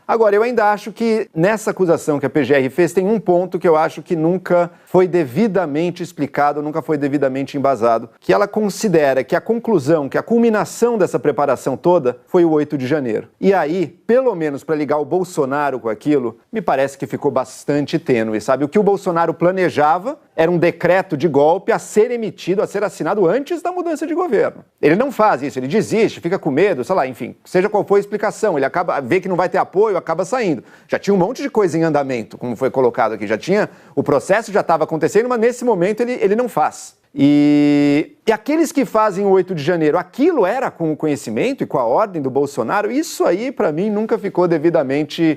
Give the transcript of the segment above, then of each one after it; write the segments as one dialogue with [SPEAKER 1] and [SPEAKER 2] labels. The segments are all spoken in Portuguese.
[SPEAKER 1] Agora, eu ainda acho que nessa acusação que a PGR fez tem um ponto que eu acho que nunca foi devidamente explicado, nunca foi devidamente embasado, que ela considera que a conclusão, que a culminação dessa preparação toda foi o 8 de janeiro. E aí, pelo menos para ligar o Bolsonaro com aquilo, me parece que ficou bastante tênue, sabe? O que o Bolsonaro planejava era um decreto de golpe a ser emitido, a ser assinado antes da mudança de governo. Ele não faz isso, ele desiste, fica com medo, sei lá, enfim, seja qual for a explicação, ele vê que não vai ter apoio, acaba saindo. Já tinha um monte de coisa em andamento, como foi colocado aqui, o processo já estava acontecendo, mas nesse momento ele não faz. E aqueles que fazem o 8 de janeiro, aquilo era com o conhecimento e com a ordem do Bolsonaro, isso aí, para mim, nunca ficou devidamente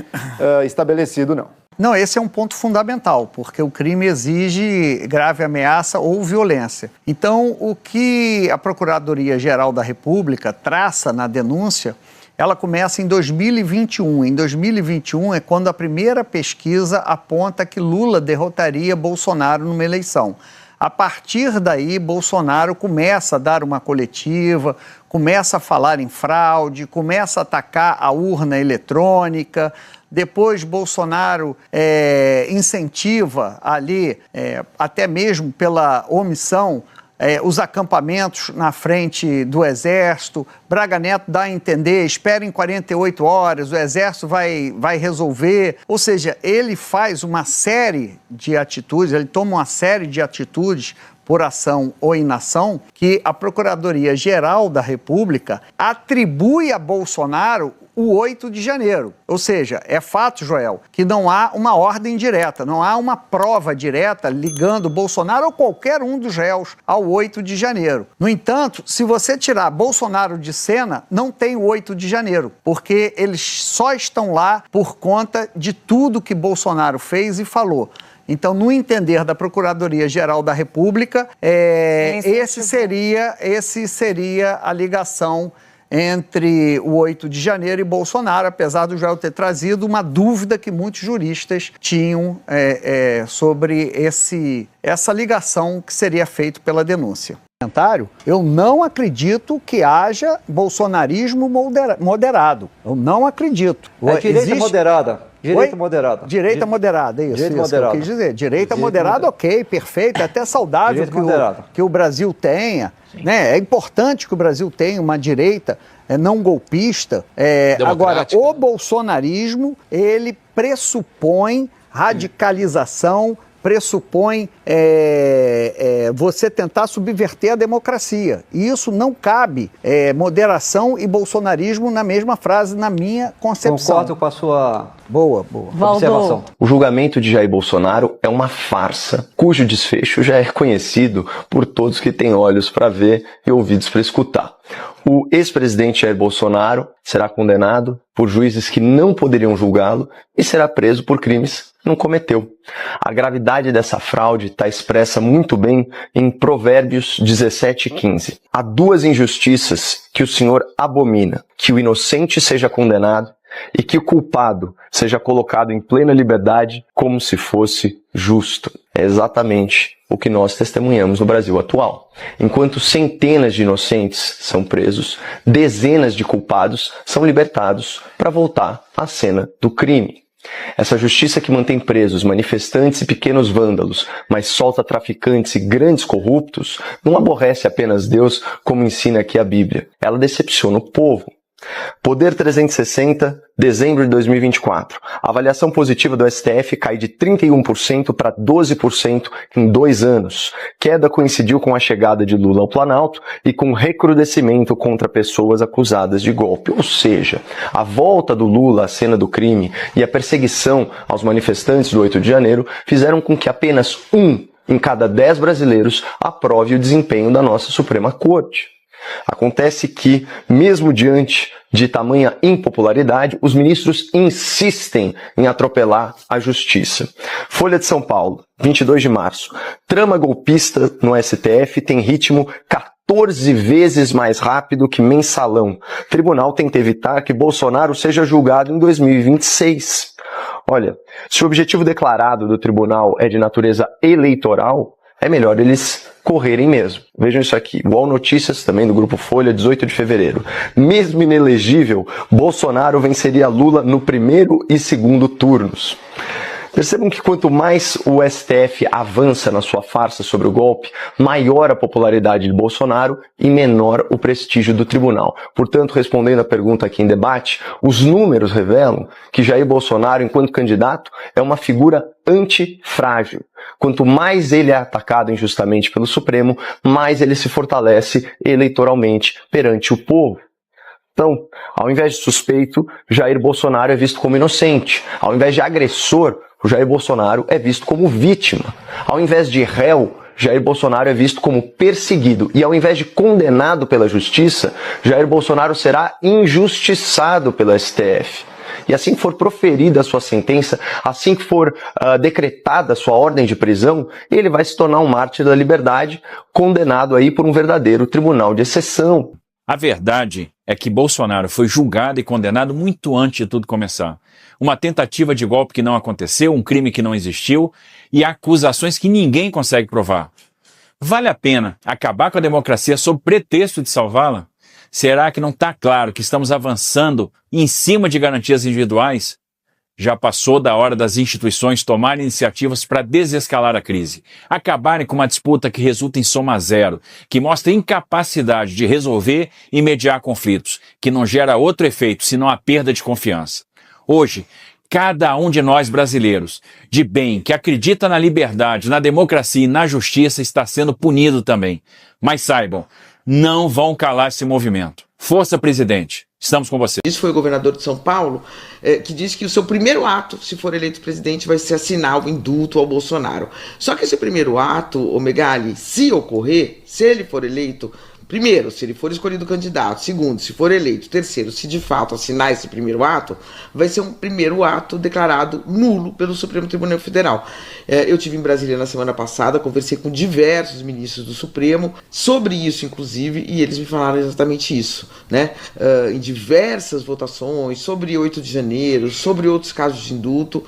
[SPEAKER 1] estabelecido, não.
[SPEAKER 2] Não, esse é um ponto fundamental, porque o crime exige grave ameaça ou violência. Então, o que a Procuradoria-Geral da República traça na denúncia, ela começa em 2021. Em 2021 é quando a primeira pesquisa aponta que Lula derrotaria Bolsonaro numa eleição. A partir daí, Bolsonaro começa a dar uma coletiva, começa a falar em fraude, começa a atacar a urna eletrônica. Depois, Bolsonaro incentiva ali, até mesmo pela omissão, os acampamentos na frente do Exército. Braga Neto dá a entender, esperem 48 horas, o Exército vai resolver. Ou seja, ele faz uma série de atitudes, ele toma uma série de atitudes por ação ou inação que a Procuradoria-Geral da República atribui a Bolsonaro o 8 de janeiro. Ou seja, é fato, Joel, que não há uma ordem direta, não há uma prova direta ligando Bolsonaro ou qualquer um dos réus ao 8 de janeiro. No entanto, se você tirar Bolsonaro de cena, não tem o 8 de janeiro, porque eles só estão lá por conta de tudo que Bolsonaro fez e falou. Então, no entender da Procuradoria-Geral da República, esse seria a ligação entre o 8 de janeiro e Bolsonaro, apesar do Joel ter trazido uma dúvida que muitos juristas tinham sobre essa ligação que seria feita pela denúncia. Eu não acredito que haja bolsonarismo moderado. Eu não acredito.
[SPEAKER 3] Direita moderada. Direita moderada.
[SPEAKER 2] Direita moderada, isso.
[SPEAKER 3] Direita
[SPEAKER 2] isso
[SPEAKER 3] moderada.
[SPEAKER 2] que eu quis dizer. Direita moderada, ok, perfeito. É até saudável que o Brasil tenha. Né? É importante que o Brasil tenha uma direita não golpista. Agora, o bolsonarismo, ele pressupõe radicalização, pressupõe você tentar subverter a democracia. E isso não cabe moderação e bolsonarismo na mesma frase, na minha concepção.
[SPEAKER 3] Concordo com a sua
[SPEAKER 2] boa
[SPEAKER 3] observação.
[SPEAKER 4] O julgamento de Jair Bolsonaro é uma farsa, cujo desfecho já é conhecido por todos que têm olhos para ver e ouvidos para escutar. O ex-presidente Jair Bolsonaro será condenado por juízes que não poderiam julgá-lo e será preso por crimes que não cometeu. A gravidade dessa fraude está expressa muito bem em Provérbios 17:15. Há duas injustiças que o Senhor abomina: que o inocente seja condenado e que o culpado seja colocado em plena liberdade como se fosse justo. É exatamente o que nós testemunhamos no Brasil atual. Enquanto centenas de inocentes são presos, dezenas de culpados são libertados para voltar à cena do crime. Essa justiça que mantém presos manifestantes e pequenos vândalos, mas solta traficantes e grandes corruptos, não aborrece apenas Deus, como ensina aqui a Bíblia. Ela decepciona o povo. Poder 360, dezembro de 2024. A avaliação positiva do STF cai de 31% para 12% em 2 anos. Queda coincidiu com a chegada de Lula ao Planalto e com recrudescimento contra pessoas acusadas de golpe. Ou seja, a volta do Lula à cena do crime e a perseguição aos manifestantes do 8 de janeiro fizeram com que apenas 1 em cada 10 brasileiros aprove o desempenho da nossa Suprema Corte. Acontece que, mesmo diante de tamanha impopularidade, os ministros insistem em atropelar a justiça. Folha de São Paulo, 22 de março. Trama golpista no STF tem ritmo 14 vezes mais rápido que mensalão. Tribunal tenta evitar que Bolsonaro seja julgado em 2026. Olha, se o objetivo declarado do tribunal é de natureza eleitoral, é melhor eles correrem mesmo. Vejam isso aqui, UOL Notícias, também do Grupo Folha, 18 de fevereiro. Mesmo inelegível, Bolsonaro venceria Lula no primeiro e segundo turnos. Percebam que quanto mais o STF avança na sua farsa sobre o golpe, maior a popularidade de Bolsonaro e menor o prestígio do tribunal. Portanto, respondendo à pergunta aqui em debate, os números revelam que Jair Bolsonaro, enquanto candidato, é uma figura antifrágil. Quanto mais ele é atacado injustamente pelo Supremo, mais ele se fortalece eleitoralmente perante o povo. Então, ao invés de suspeito, Jair Bolsonaro é visto como inocente. Ao invés de agressor, o Jair Bolsonaro é visto como vítima. Ao invés de réu, Jair Bolsonaro é visto como perseguido. E ao invés de condenado pela justiça, Jair Bolsonaro será injustiçado pelo STF. E assim que for proferida a sua sentença, assim que for decretada a sua ordem de prisão, ele vai se tornar um mártir da liberdade, condenado aí por um verdadeiro tribunal de exceção.
[SPEAKER 5] A verdade é que Bolsonaro foi julgado e condenado muito antes de tudo começar. Uma tentativa de golpe que não aconteceu, um crime que não existiu e acusações que ninguém consegue provar. Vale a pena acabar com a democracia sob pretexto de salvá-la? Será que não está claro que estamos avançando em cima de garantias individuais? Já passou da hora das instituições tomarem iniciativas para desescalar a crise, acabarem com uma disputa que resulta em soma zero, que mostra incapacidade de resolver e mediar conflitos, que não gera outro efeito senão a perda de confiança. Hoje, cada um de nós brasileiros, de bem, que acredita na liberdade, na democracia e na justiça, está sendo punido também. Mas saibam, não vão calar esse movimento. Força, presidente. Estamos com você.
[SPEAKER 6] Isso foi o governador de São Paulo, que disse que o seu primeiro ato, se for eleito presidente, vai ser assinar o indulto ao Bolsonaro. Só que esse primeiro ato, ô Megali, se ocorrer, se ele for eleito, primeiro, se ele for escolhido candidato, segundo, se for eleito, terceiro, se de fato assinar esse primeiro ato, vai ser um primeiro ato declarado nulo pelo Supremo Tribunal Federal. Eu estive em Brasília na semana passada, conversei com diversos ministros do Supremo sobre isso, inclusive, e eles me falaram exatamente isso, né? Em diversas votações, sobre 8 de janeiro, sobre outros casos de indulto,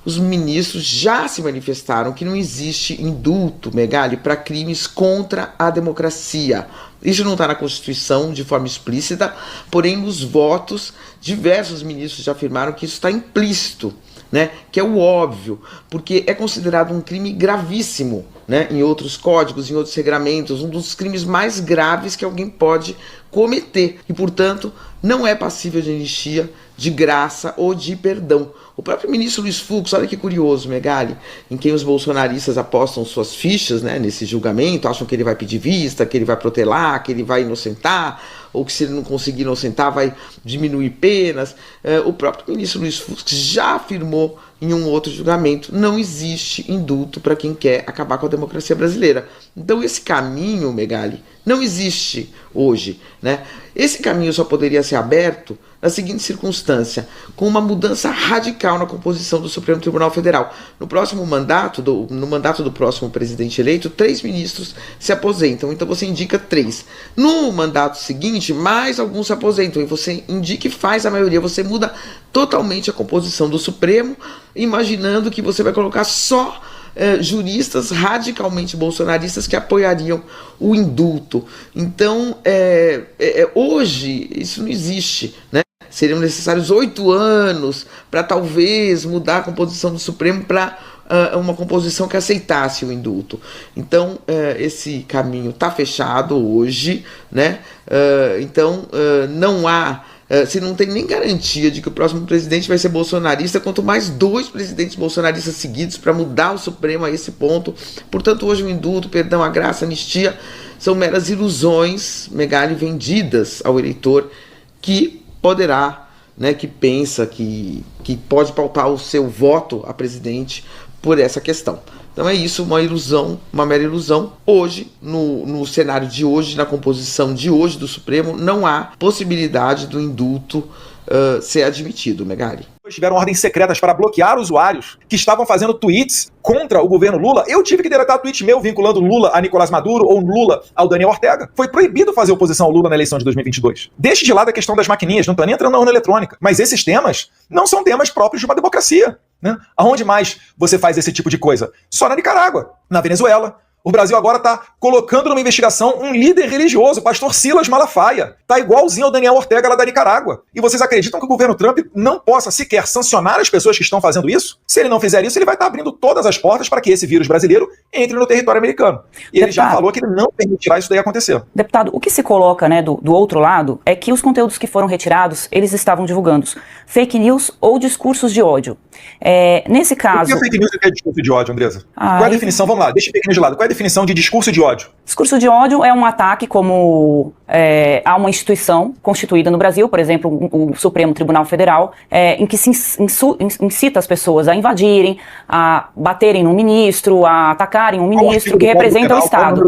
[SPEAKER 6] os ministros já se manifestaram que não existe indulto, Megali, para crimes contra a democracia. Isso não está na Constituição de forma explícita, porém nos votos diversos ministros já afirmaram que isso está implícito, né? Que é o óbvio, porque é considerado um crime gravíssimo, né? Em outros códigos, em outros regramentos, um dos crimes mais graves que alguém pode cometer e, portanto, não é passível de anistia, de graça ou de perdão. O próprio ministro Luiz Fux, olha que curioso, Megali, em quem os bolsonaristas apostam suas fichas, né, nesse julgamento, acham que ele vai pedir vista, que ele vai protelar, que ele vai inocentar, ou que se ele não conseguir inocentar vai diminuir penas. O próprio ministro Luiz Fux já afirmou em um outro julgamento, não existe indulto para quem quer acabar com a democracia brasileira. Então esse caminho, Megali, não existe hoje, né? Esse caminho só poderia ser aberto na seguinte circunstância, com uma mudança radical na composição do Supremo Tribunal Federal. No mandato do próximo presidente eleito, 3 ministros se aposentam, então você indica 3. No mandato seguinte, mais alguns se aposentam, e você indica e faz a maioria, você muda totalmente a composição do Supremo, imaginando que você vai colocar só juristas radicalmente bolsonaristas que apoiariam o indulto. Então, hoje, isso não existe, né? Seriam necessários 8 anos para talvez mudar a composição do Supremo para uma composição que aceitasse o indulto. Então, esse caminho está fechado hoje, né? Então, não há... se não tem nem garantia de que o próximo presidente vai ser bolsonarista, quanto mais 2 presidentes bolsonaristas seguidos para mudar o Supremo a esse ponto. Portanto, hoje o indulto, perdão, a graça, a anistia são meras ilusões, Megali, vendidas ao eleitor que poderá, né, que pensa que pode pautar o seu voto a presidente por essa questão. Então é isso, uma ilusão, uma mera ilusão. Hoje, no cenário de hoje, na composição de hoje do Supremo, não há possibilidade do indulto ser admitido, Megali.
[SPEAKER 7] Tiveram ordens secretas para bloquear usuários que estavam fazendo tweets contra o governo Lula. Eu tive que deletar tweet meu vinculando Lula a Nicolás Maduro ou Lula ao Daniel Ortega. Foi proibido fazer oposição ao Lula na eleição de 2022. Deixe de lado a questão das maquininhas, não estou nem entrando na urna eletrônica. Mas esses temas não são temas próprios de uma democracia, né? Aonde mais você faz esse tipo de coisa? Só na Nicarágua, na Venezuela, O Brasil agora está colocando numa investigação um líder religioso, o pastor Silas Malafaia. Está igualzinho ao Daniel Ortega lá da Nicarágua. E vocês acreditam que o governo Trump não possa sequer sancionar as pessoas que estão fazendo isso? Se ele não fizer isso, ele vai estar abrindo todas as portas para que esse vírus brasileiro entre no território americano. E ele já falou que ele não permitirá isso daí acontecer.
[SPEAKER 8] Deputado, o que se coloca, né, do outro lado é que os conteúdos que foram retirados, eles estavam divulgando fake news ou discursos de ódio. Nesse caso...
[SPEAKER 7] O que é fake news e o que é discurso de ódio, Andressa? Qual é a definição? Vamos lá, deixa o fake news de lado. Qual é a definição de discurso de ódio?
[SPEAKER 8] Discurso de ódio é um ataque a uma instituição constituída no Brasil, por exemplo, o Supremo Tribunal Federal, em que se incita as pessoas a invadirem, a baterem num ministro, a atacarem um ministro que representa o Estado.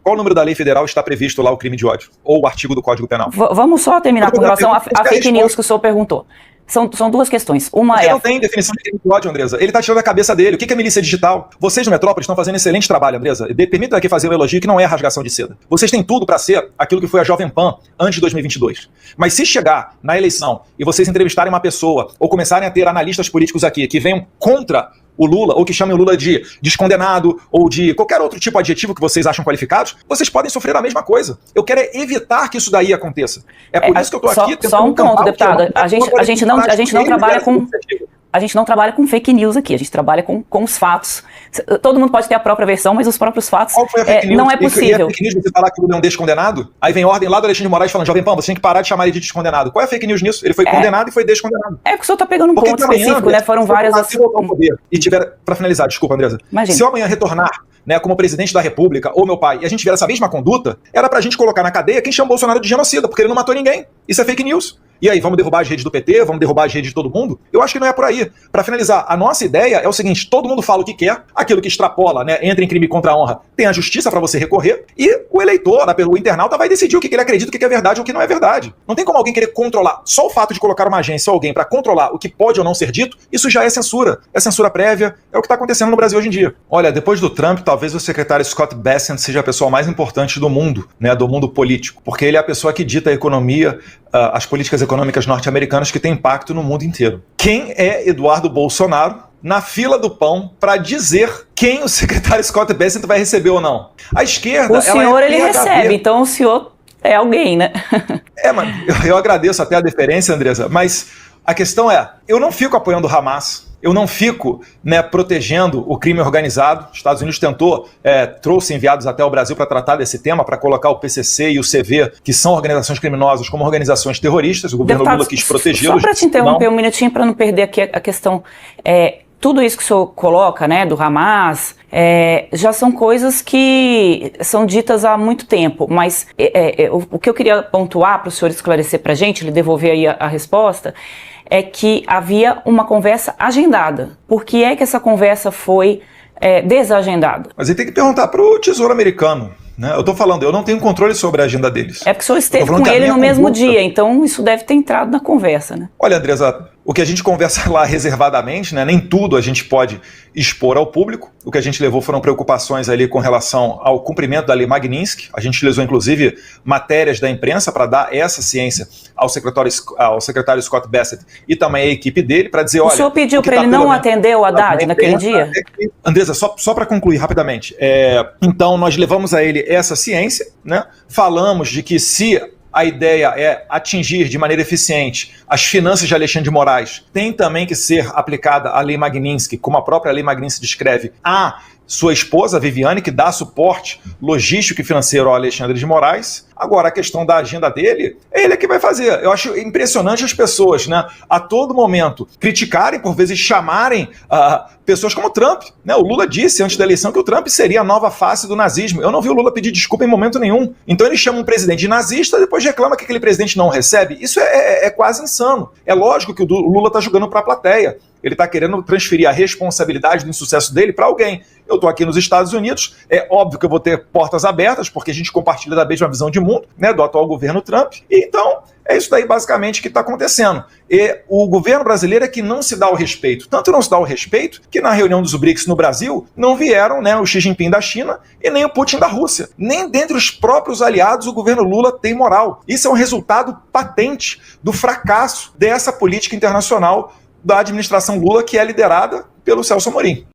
[SPEAKER 7] Qual o número da lei federal está previsto lá o crime de ódio? Ou o artigo do Código Penal?
[SPEAKER 8] Vamos só terminar com relação a fake news que o senhor perguntou. São duas questões. Uma
[SPEAKER 7] Porque não tem definição de crime de ódio, Andressa. Ele está tirando a cabeça dele. O que é milícia digital? Vocês no Metrópole estão fazendo excelente trabalho, Andressa. Permita aqui fazer um elogio que não é rasgação de seda. Vocês têm tudo para ser aquilo que foi a Jovem Pan antes de 2022. Mas se chegar na eleição e vocês entrevistarem uma pessoa ou começarem a ter analistas políticos aqui que venham contra o Lula, ou que chamem o Lula de descondenado, ou de qualquer outro tipo de adjetivo que vocês acham qualificados, vocês podem sofrer a mesma coisa. Eu quero evitar que isso daí aconteça. É por isso que eu estou aqui tentando...
[SPEAKER 8] Só um ponto, deputado. A gente não trabalha com... A gente não trabalha com fake news aqui, a gente trabalha com os fatos. Todo mundo pode ter a própria versão, mas os próprios fatos não é possível.
[SPEAKER 7] E a fake news você falar que o Lula é um descondenado? Aí vem ordem lá do Alexandre de Moraes falando, Jovem Pan, você tem que parar de chamar ele de descondenado. Qual é a fake news nisso? Ele foi condenado e foi descondenado.
[SPEAKER 8] É que o senhor está pegando um ponto específico, né? Foram várias...
[SPEAKER 7] E tiver, para finalizar, desculpa, Andressa, se eu amanhã retornar, né, como presidente da República, ou meu pai, e a gente tiver essa mesma conduta, era pra gente colocar na cadeia quem chama o Bolsonaro de genocida, porque ele não matou ninguém. Isso é fake news. E aí, vamos derrubar as redes do PT? Vamos derrubar as redes de todo mundo? Eu acho que não é por aí. Para finalizar, a nossa ideia é o seguinte, todo mundo fala o que quer, aquilo que extrapola, né, entra em crime contra a honra, tem a justiça para você recorrer, e o eleitor, o internauta vai decidir o que ele acredita, o que é verdade ou o que não é verdade. Não tem como alguém querer controlar. Só o fato de colocar uma agência ou alguém para controlar o que pode ou não ser dito, isso já é censura. É censura prévia, é o que está acontecendo no Brasil hoje em dia. Olha, depois do Trump, talvez o secretário Scott Bessent seja a pessoa mais importante do mundo, né, do mundo político, porque ele é a pessoa que dita a economia, as políticas econômicas norte-americanas que têm impacto no mundo inteiro. Quem é Eduardo Bolsonaro na fila do pão para dizer quem o secretário Scott Bessent vai receber ou não? A esquerda...
[SPEAKER 8] O senhor, ele recebe, então o senhor é alguém, né?
[SPEAKER 7] Mas eu agradeço até a deferência, Andressa, mas a questão é, eu não fico apoiando o Hamas, eu não fico, né, protegendo o crime organizado. Os Estados Unidos trouxe enviados até o Brasil para tratar desse tema, para colocar o PCC e o CV, que são organizações criminosas, como organizações terroristas. O governo Lula quis protegê-los.
[SPEAKER 8] Só para te interromper um minutinho, para não perder aqui a questão. Tudo isso que o senhor coloca, né, do Hamas, já são coisas que são ditas há muito tempo, mas o que eu queria pontuar para o senhor esclarecer para a gente, ele devolver aí a resposta, é que havia uma conversa agendada. Por que é que essa conversa foi desagendada?
[SPEAKER 7] Mas ele tem que perguntar para o Tesouro Americano. Né? Eu estou falando, eu não tenho controle sobre a agenda deles.
[SPEAKER 8] É porque o senhor esteve com ele no mesmo dia, então isso deve ter entrado na conversa, né?
[SPEAKER 7] Olha, Andressa, o que a gente conversa lá reservadamente, né, nem tudo a gente pode expor ao público. O que a gente levou foram preocupações ali com relação ao cumprimento da Lei Magnitsky. A gente utilizou, inclusive, matérias da imprensa para dar essa ciência ao secretário Scott Bessent e também à equipe dele, para dizer, olha...
[SPEAKER 8] O senhor pediu para ele não atender o Haddad naquele dia?
[SPEAKER 7] Andressa, só para concluir rapidamente. Então, nós levamos a ele essa ciência, né? Falamos de que se a ideia é atingir de maneira eficiente as finanças de Alexandre de Moraes, tem também que ser aplicada a Lei Magnitsky, como a própria Lei Magnitsky descreve, a sua esposa, Viviane, que dá suporte logístico e financeiro ao Alexandre de Moraes. Agora, a questão da agenda dele, é ele que vai fazer. Eu acho impressionante as pessoas, né, a todo momento criticarem, por vezes chamarem pessoas como Trump. Né? O Lula disse antes da eleição que o Trump seria a nova face do nazismo. Eu não vi o Lula pedir desculpa em momento nenhum. Então ele chama um presidente de nazista e depois reclama que aquele presidente não recebe. Isso é quase insano. É lógico que o Lula está jogando para a plateia. Ele está querendo transferir a responsabilidade do insucesso dele para alguém. Eu estou aqui nos Estados Unidos, é óbvio que eu vou ter portas abertas, porque a gente compartilha da mesma visão de mundo, né, do atual governo Trump. E então, é isso daí basicamente que está acontecendo. E o governo brasileiro é que não se dá o respeito. Tanto não se dá o respeito que na reunião dos BRICS no Brasil não vieram, né, o Xi Jinping da China e nem o Putin da Rússia. Nem dentre os próprios aliados o governo Lula tem moral. Isso é um resultado patente do fracasso dessa política internacional da administração Lula, que é liderada pelo Celso Amorim.